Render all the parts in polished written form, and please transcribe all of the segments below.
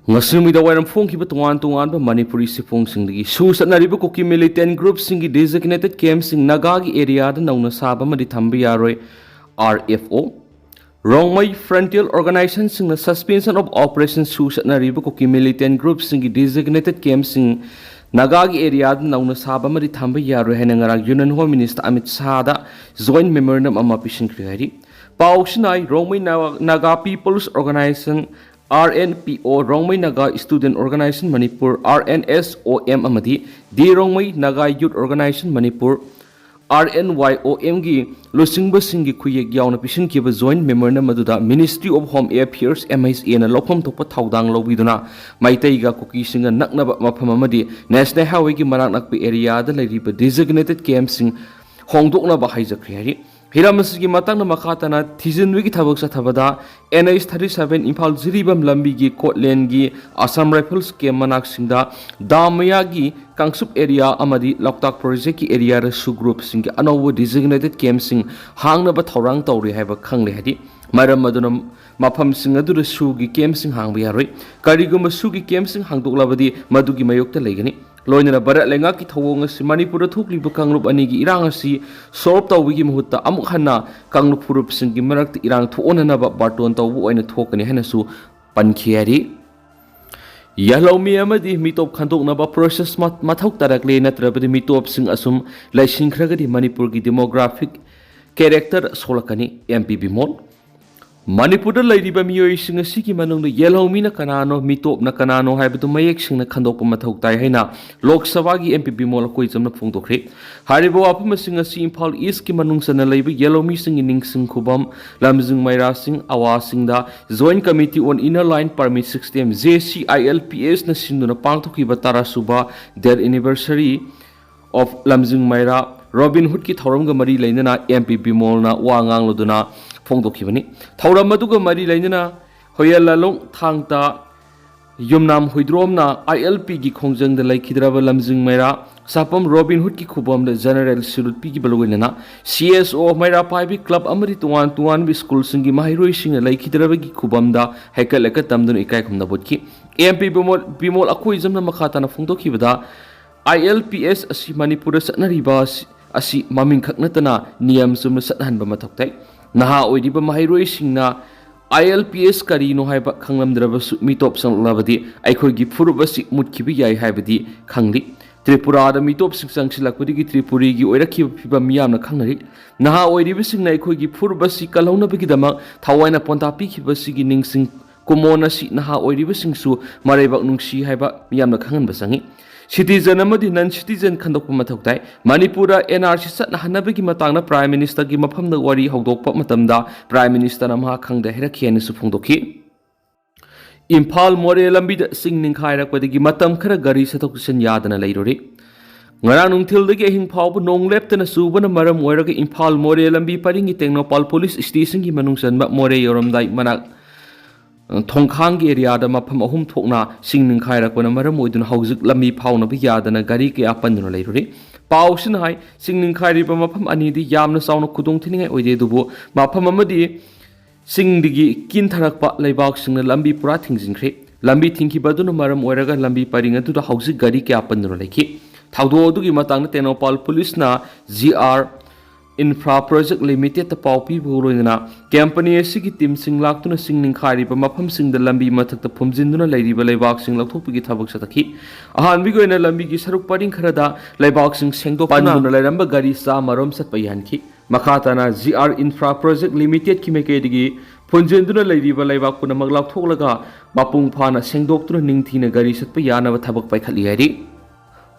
Ngasumida wairam phongkiba tongan Manipuri siphongsingdagi susatnariba koki militant groupsingi designated campsing Nagagi area da nauna saba madi thamba yaroi RFO Rongmai frontier organization sing the suspension of operations susatnariba koki militant groupsingi designated campsing Nagagi area da nauna saba madi thamba yaroi haina ngarang Union Home Minister Amit shah da joint memorandum ama pisingkri hari Pausnai Rongmai Naga People's Organization RNPO Rongmai Naga Student Organization Manipur RNSOM amadi D Rongmai Naga Youth Organization Manipur RNYOM gi losingba singi khuyek yauna pisin kiba joint memorandum aduda Ministry of Home Affairs MHA na lopham thokpa thaudang lobiduna maitai ga koki singa naknaba mafam amadi National Highway gi manak nakpi area da leiriba designated camp sing hongdokna ba haijakri hari Hiramasi matang na makatana Thizinwigi Thabak Sathabada NH 37 Imphal Ziribam Lambigi Kotlengi Assam Rifles Camp Manak Singda Damayagi Kangsup area Amadi Loktak Project area Su group Singi Anowo designated camp sing Hangna ba Thorang Tauri Haba Kangli Hadi Maram Madunam Mapam Singadu Sugi camp sing Hang Biari Karigum Sugi camp sing Hang Duklabadi Madugi Mayokta Legani Loinana Barat Lenga ki thawong si Manipur thukli ba kanglup anigi irang si solve tawigi muhutta amuk hana kanglup purup singi marakti irang thuona na ba Barton tawu oina thokani hana su pankhiari Yahlomi amadi mitop khandok na ba process mathok tarakle natrabadi mitop sing asum laising khragadi Manipur gi demographic character solakani MPB mol Manipur da lairiba miyoi sing asigi manungda Yelhomi na kanano mitop na kanano haibatu mayek sing na khandok mathok tai haina Lok Sabha gi MPP mol koi jamna phongdokre haribo apam sing asi Imphal East ki manungsa na laiba Yelhomi sing ning sing khubam lamjung maira sing awa sing da Joint Committee on Inner Line Permit System JCILPS na sinduna pangthoki batara suba their anniversary of lamjung maira Robin Hood ki thoramga mari lainana MPP mol na wangang loduna phongdokhibani thoram aduga mari lainana hoyalalong thangta yumnam huidromna ILP gi khongjang da laikhidraba lamjing maira sapam Robin Hood ki khubam da general surut pi gi balogena CSO maira paibi club amari tuan bi school singi mahiroi singa laikhidraba gi khubam da hekal eka tamdun ikai khumna botki MP bimol akoi jamna makhata na phongdokhibada ILPS asi Manipur satnariba asi maming khaknatana niyam sumna sathanba mathoktai naha oidiba mahiroi singna ILPS kari no haiba khanglamdraba mitop sanglabadi aikhoi gi furubasi mutkibi yai haibadi khangli Tripura da mitop singsang silakpudi gi Tripuri gi oirakhi phiba miyamna khangnari naha oidiba singna aikhoi gi furubasi kalhauna bigi dama thawaina ponta pi khibasi gi ningsing kumona si naha oidiba singsu maraibak nungsi haiba miyamna khangan basangi Citizen amadi non citizen khandokpa mathoktai Manipura NRC satna hanabagi matangna Prime Minister gi mafamda wari hogdokpa matamda Prime Minister amha khangda herakhiani su phongdokhi Imphal More lambi da singning khairakpadagi matam khara gari sathoksen yadana leirori Ngarang nungthildagi ahing phawbu nongleptana subana maram oiraga Imphal More lambi paringi Technopal Police Station gi manungsanba More yoramdai manak Thongkhang area da mafam ahum thokna singning khairakona maram oidun haujuk lambi phawna bi yadana gari ke apanduna leirori pausin hai singning khairiba mafam ani di yamna sauna khudong thiningai oide dubu mafam amadi singdigi kin tharakpa leibak singna lambi pura thingjingkhre lambi thingki baduna maram oiraga lambi paringa du da haujuk gari ke apanduna leiki thaudo dugi matangna Technopal Police na GR Infra Project Limited ta paupi buloina company asigi team sing laktuna singning khariba mafam sing da lambi mathakta phumjinduna leiriba leibak sing lathopigi thabak satakhi ahan bi goina lambi gi saruk paring kharada leibak sing sengdo panuna leiramba gari sa marom satpa yanki makhatana GR Infra Project Limited ki mekedigi phunjinduna leiriba leibak puna maglak thoklaga mapung phana sengdoktuna ningthina gari satpa yana thabak paikhali hari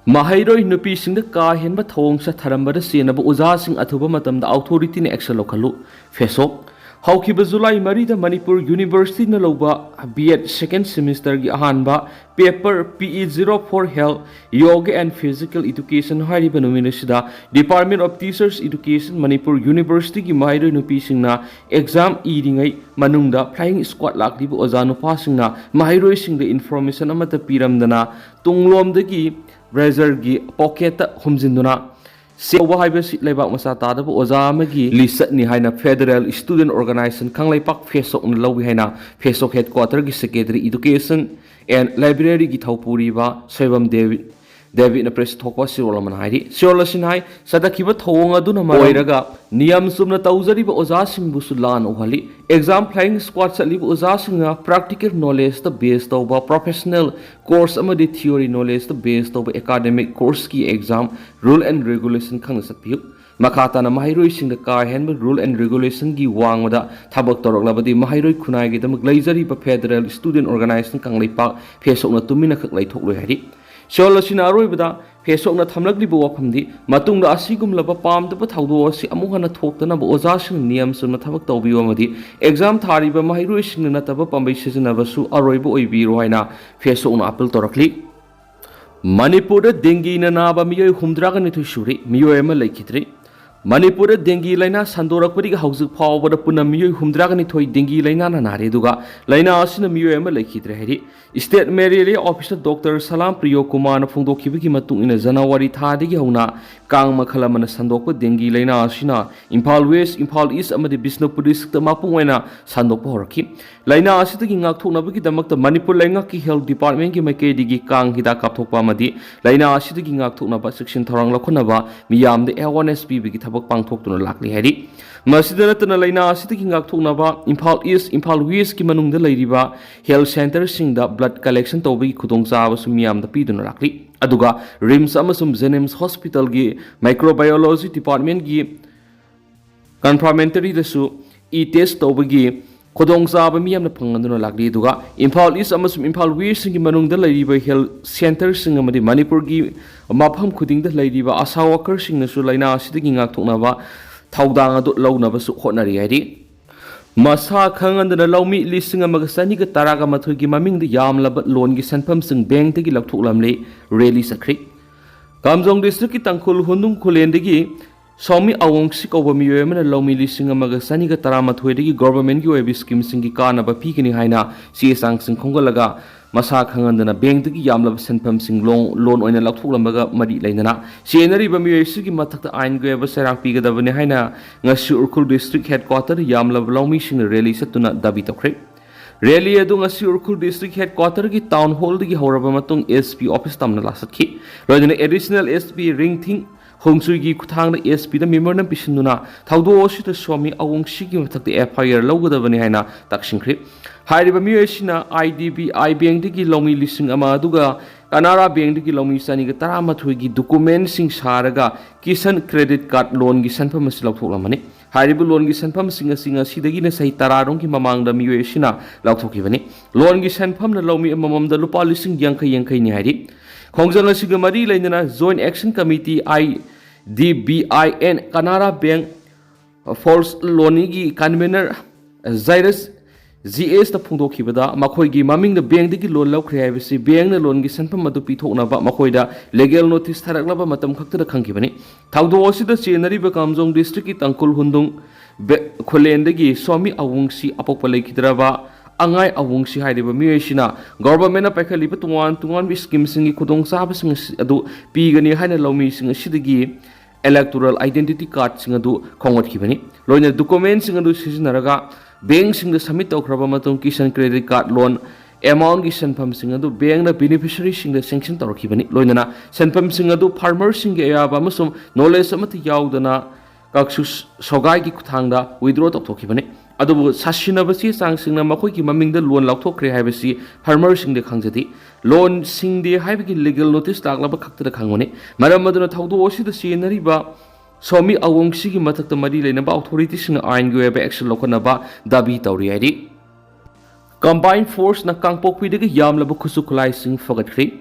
Mahairoi nupi sing da ka henba thong sa tharamba da senaba uja sing athuba matam da authority ne action lokhalu fesok haukiba July mari da Manipur University na loba B.Ed second semester gi ahanba paper PE04 Health Yoga and Physical Education hariba nominasida Department of Teachers Education Manipur University gi Mahairoi nupi sing na exam iringai manungda flying squad laklibu oja nupa sing na Mahairoi sing da information amata piramdana tunglom dagi Razor gi pocket humjinduna सेवा हाइबसी लेबाक मसा तादब ओजा अमगी लिसटनी हाइना federal student organisation खांगलाइपाक फेसोक न लौबी हाइना फेसोक headquarter की secretary education and library की थौपुरीबा Soibam David na press thokwa sirol man hairi sirol sin hai sadakiba thong aduna mairaga niyam sumna tawzari ba oza sing busulan uhali exam flying squad sali ba oza singa practical knowledge the base to ba professional course amadi theory knowledge the base to ba academic course ki exam rule and regulation khang satpiu makata na mahairoi sing da ka hen rule and regulation gi wangda thabak torok labadi mahairoi khunai gi damak laizari ba federal student organization kang leipa fesok na tumina khak lai thok loi hari Sholosina Arubida, Pesok na Tamlagli Bopamdi, Matunga Asigum Lava Palm, the Pataudo, Amuhana Tokana, Ozashin, Niam Sunatabak Tobiomadi, exam Tariba, Mahiruishin, Nataba Pambashes and Avasu, Aroibo Ibi Roina, Pesok na Apple Torakli. Manipur, Dengue Nanaba, Mio Humdragan to Shuri, Mio Emma Lakitri. Manipur dengue laina sandorakpari hausu phawbada puna miyoi humdragani thoi dengue laina na nare duga laina asina miyoi ama laikhitre heri state malaria officer dr salam priyo kumar na phongdokhibagi matung ina january thadagi hauna kang makhala mana sandokpa dengue laina asina imphal west imphal east amadi bisnupur district mapung oina sandokpa horaki laina asidagi ngakthoknabagi damakta manipur lainga ki health department ki maikei digi kang hida kapthokpa amadi laina asidagi ngakthoknaba section thorang lakhonaba miyamde awareness pibigi pangthoktuna lakli hari masidana tana laina asidagi ngakthoknaba imphal east imphal west ki manungda leiriba health center singda blood collection tawbi khudongchaba sumiyamda piduna lakli aduga rims amasum zenems hospital gi microbiology department gi confirmatory dasu e test tawbi khudongchaba miyamna phanganduna lakli aduga imphal east amasum imphal west singi manungda leiriba health center sing amadi manipur gi mafam khudingda leiriba asa worker singnasu laina asidagi ngakthoknaba thaudang adu launaba su hotnari hairi masa khangandana laumi lising amaga sani ga taraga mathoi gi maming de yamlaba loan gi sanpham sing bank tegi lakthoklamle rally sakri kamjong district ki tangkhul hundung khulendegi Somi awongsi kauba miyoyamana laumi lising amaga sani ga taramathoi degi government gi oibi scheme sing gi kanaba pikini haina CSang sing khongalaga masa khangandana bank tegi yamlaba sanpham sing loan oina lakthoklambaga mari lainana senari ba miyoysi gi mathakta ain goeba serang pigadabane haina ngasi urkhul district headquarter yamlaba laumi sing rally satuna dabi tokre Rally adu ngasi urkhul district headquarter gi town hall degi horaba matung SP office tamna lasatki rojana additional SP ring thing Homsugi Kutang SP the memorandum Pishinuna, Taudo Oshita Swami Awong Shiki Tak the FIR logo the Vanihana, Takshin Crip. Hariba Mueshina, IDB, IBang Digi Lomi Lising Amaduga, Kanara Bang Digi Lomi Saniga Taramatuigi, document sing Saraga, Kisan credit card loan Gisan Pamasilok. Haribu loan Gisan Pam Singer Sidagina say Taradonki Mamang the Mueshina, Lautokivani. Loan Gisan Pam the Lomi Mamam the Lupa Lising Yanka Yanka Nihari. Kongjanga Sigamari Lainana Joint Action Committee IDBIN Kanara Bank False Lonigi Convener Zairus ZS the Pundo Kibada Makoigi Maming the Bank Digi Loan Law Creavisi Bang the Longi Sanpa Madupi Toknaba Makoida legal notice Taraglaba Matam Kakta the Kankibani Taudo Osi the Scenery Bekamzong District Tankul Hundung Kolendegi Swami Awungsi Apopale Kidraba Angai awungsi haidiba miyoishina government na paikaliba tungan bi scheme singi khudong saba sing adu pigani haina lomi sing sidagi electoral identity card sing adu khongot khibani loina document sing adu sizinaraga bank sing da submit tawkraba matung kisan credit card loan amount gi sanpham sing adu bank na beneficiary sing da sanction tawrkhibani loina na sanpham sing adu farmer sing ge aba masum knowledge amati yaudana kaksu sogai gi kuthangda withdraw tawthokibani adubu sasinabasi sangsingna makhoi ki mamingda loan lauthokre haibasi farmer sing de khangjadi loan sing de haibagi legal notice laglaba khakta khangone maram maduna thaudo osi de senari ba somi awongsi gi mathakta mari leina ba authority sing ain gi web action lokona ba dabi tawri ari combined force na kangpokwi de yamlaba khusu khulai sing fagatkhri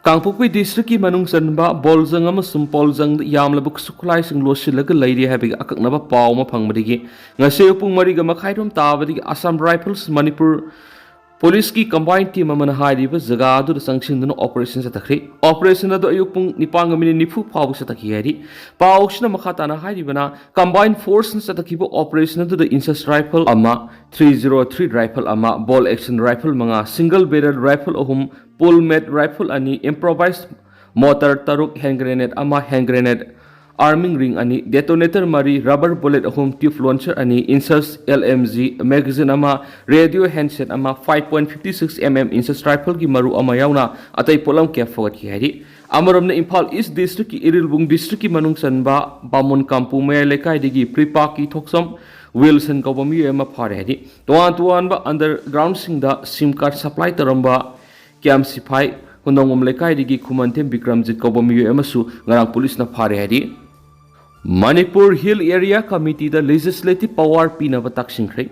Kangpokwi district ki manung sanba bolzang amasum polzang yamlaba khusu khulai sing losilaga leiri habiga akaknaba paw ma phangmadigi ngase upung mariga makhairom tabadigi Assam Rifles Manipur Police ki combined team amana hairiba jaga adu sanction duna operation satakri operation adu ayupung nipanga mini nifu paw sataki hari pawsna makhata na hairibana combined force satakibo operation adu the incest rifle ama 303 rifle ama ball action rifle manga single barrel rifle ohum pull made rifle ani improvised mortar taruk hand grenade ama hand grenade arming ring ani, detonator mari, rubber bullet ahum, tube launcher ani, inserts LMG, magazine ama, radio handset ama, 5.56 mm inserts rifle ki maru ama yauna, atay polam kya forward ki hari. Amaram na Impal East District ki Irilbung District ki manung sanba, Bamon Kampu Maya Lekay digi Pripa ki Thoksam, Wilson Kawami ema phare hari. Tuan ba underground singda SIM card supply taramba, Kiam Sipai, Hundangum Lekay digi Kumantem Bikramjit Kawami ema su, ngarang police na phare hari. Manipur Hill Area Committee the legislative power pinavatak singkray.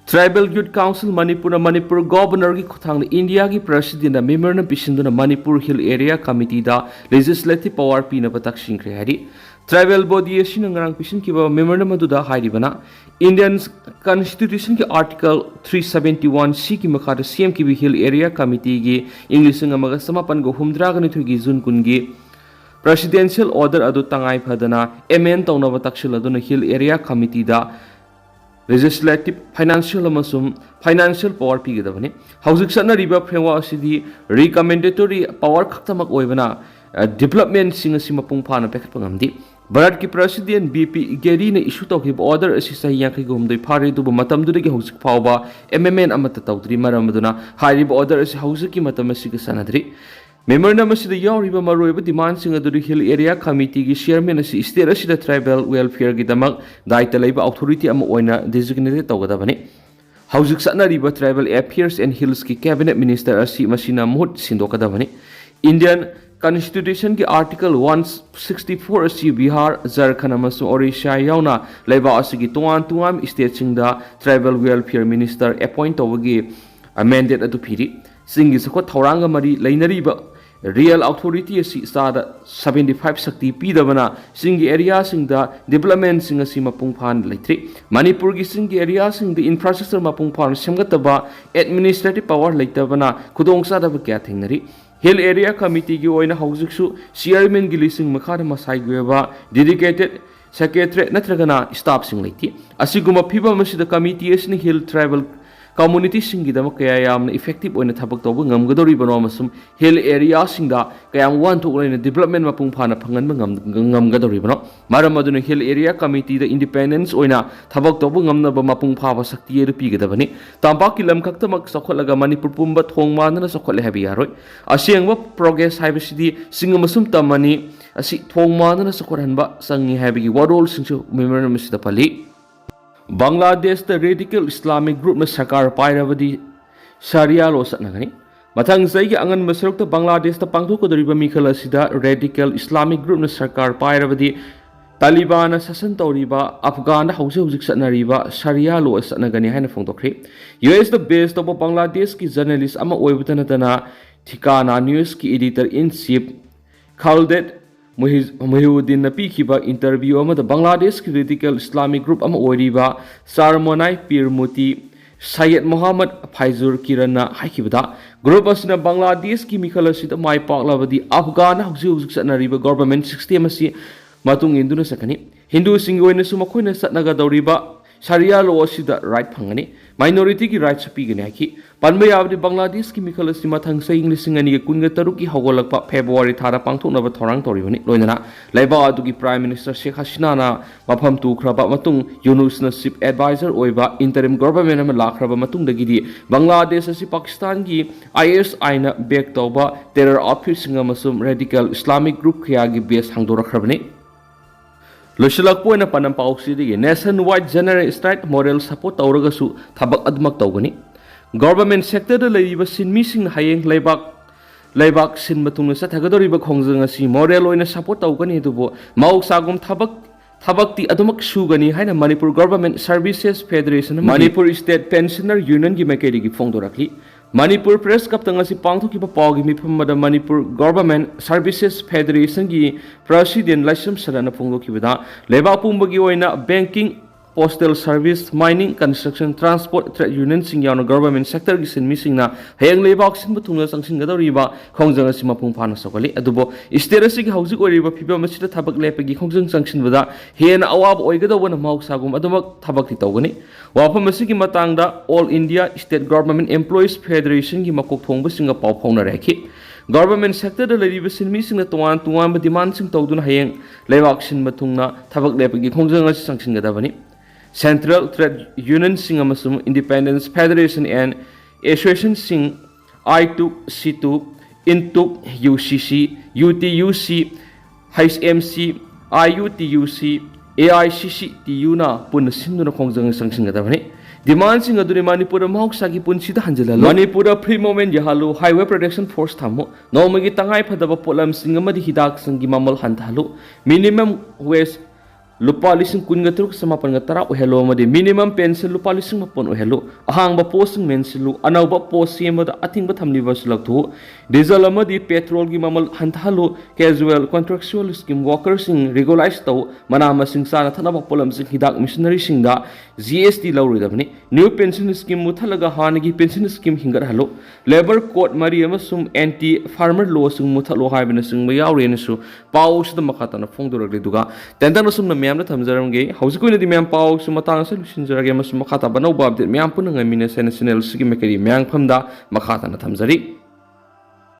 Tribal Youth Council Manipur Governor ki Kuthang India ki President member na Pishinduna Manipur Hill Area Committee da legislative power pinavatak singkray hari. Tribal body asin ngarang pishin ki ba member na maduda hari bana. Indian Constitution ki Article 371C ki makhada CM ki Hill Area Committee ki English nga maga samapan go humdra gani thugi June kungi Presidential Order adu tangai phadana MN tawnaba takshil aduna Hill Area Committee da legislative financial amasum financial power pigedabani hauzik sana riba framework asidi recommendatory power khaktamak oibana development singa simapung phana pekhatpangamdi Bharat ki President BP Gary na issue tawkhib order asi sahi yankhi gumdoi phare du matam du gi hauzik phawba MMN amata tawdri maramaduna harib order asi hauzik ki matam asi ka sanadri Member na masida yauriba maroiba demand singa du Hill Area Committee gi chairman asi state asida tribal welfare gi damak daita leiba authority ama oina designated tawgadabani hauzik satna riba tribal affairs and hills ki cabinet minister asi masina muhut sindokadabani Indian Constitution ki Article 164 asi Bihar Jharkhand amasu Orissa yauna leiba asi gi tuan state singda tribal welfare minister appoint tawagi amended atu phiri singi sakot thoranga mari leinariba real authority asi sada 75 sakti pidabana singi area singda development singa sima pungphan leitri Manipur gi singi area sing the infrastructure mapungphan semgataba administrative power leitabana khudongsa da kya thingnari Hill Area Committee gi oina haujiksu chairman gi lising makhara masai gweba dedicated secretary natragana staff sing leiti asiguma phiba masida committee asni Hill tribal community singi dama kaya yamna effective oina thabak tawba ngamgadori bano amasum hill area singda kayam wan thokleina development mapung phana phangan ngamgadori bano maram aduna hill area committee the independence oina thabak tawba ngamna ba mapung phaba sakti eru pigadabani tampak kilam khaktamak sakholaga Manipur pumba thongmana sakhole habi yaroi asengba progress haibasidi singamasum tamani asi thongmana sakhoranba sangi habi warol singsu memorandum sida pali Bangladesh the radical Islamic group na sakar pairavadi Sharia law satnagani mathang sai gi angan masaruk ta Bangladesh ta pangthu ko dariba mikhala sida radical Islamic group na sakar pairavadi Taliban na sasan tawriba Afghan na hause hujik satnariba Sharia law satnagani haina phongtokri US the base of Bangladesh ki journalist ama oibutana tana Thikana news ki editor in chief Khaldet Muhyiddin Napikiba interview ama the Bangladesh radical Islamic group ama oiriba Sarmonai Pirmuti Syed Muhammad Faizur Kirana haikibada group asina Bangladesh ki mikhala sida mai paklabadi Afghan hausi sanariba government system asi matung induna sakani Hindu singoina sumakoina satnaga dauriba Sharia law sida right phangani minority ki right sapigani haki panba yabdi Bangladesh ki mikhala sima thangsa English ngani ki kunga taru ki hawalakpa February thara pangthoknaba thorang toribani loinana laiba adu ki prime minister Sheikh Hasina na mafam tu khraba matung Yunus na chief advisor oiba interim government ama lakhraba matung dagidi Bangladesh asi Pakistan ki ISI na back tawba terror office singa masum radical Islamic group khya gi base hangdorakhrabani Losilak po na panampauksi dige nationwide general strike moral support tauragasu thabak admak tawgani government sector da leiba sinmi sing Hayeng leibak sin matungna sa thagadoriba khongjang asi moral oina support tawgani dubo mauk sagum thabakti adumak sugani haina Manipur Government Services Federation Manipur State Pensioner Union gi makeri gi phongdorakli Manipur Press Kaptang asi pangthokiba pawgi mifamada Manipur Government Services Federation gi President Laisam Sarana phongdokibada leba pumbagi oina banking postal service, mining, construction, transport, trade union sing yauna government sector gi sin mi singna hayang lebak sin butungna sangsin gadoriba khongjang asi mapung phana sokali adubo state asigi haujik oriba phibam masida thabak lepegi khongjang sangsin bada hena awab oigadawna mausagum adumak thabak ti tawgani wafam asigi matangda all india state government employees federation gi makok thongba singa paw phawna rekhi government sector da lariba sin mi singna tuan tuan ba demand sing tawduna hayang lebak sin batungna thabak lepegi khongjang asi sangsin gadabani Central Trade Union Sing amasum Independence Federation and Association Sing I2, C2, INTUC, UCC, UTUC, HMC, IUTUC, AICC, TUNA, Pun Sinduna Kongjang Sangsing Gadavani. Demand sing aduni Manipur Mausagi Punsida Hanjala. Manipur Free Moment Yahalu, Highway Protection Force Tamu, no Magi Tangai Padaba Polam Singamadi Hidak Sangi Mamal Hantalu, minimum wage lupa lising kun gatruk sama pangatara uhelo madi minimum pension lupa lising mapon uhelo ahang ba posting mensilu anaw ba posim da ating ba thamli ba sulaktu diesel amadi petrol gi mamal hanthalo casual contractual scheme workers sing regularize taw manama sing sana thana ba polam sing hidak missionary sing da GST lawri dabni new pension scheme muthalaga hanagi pension scheme hingar halo labor code mari amasum anti farmer law sing muthalo haibena sing ba yawre nasu paus da makatana phongdoragli duga tendang sum na ma'am थमजरम गे हौजिकोइनदि ma'am पाव सुमतांग से लुसिनजरगे मसु मखाता बनौ बाबदे ma'am पुनंग मिने सेनेशनल सिगी मेकरी मैंग फमदा मखाता न थमजरी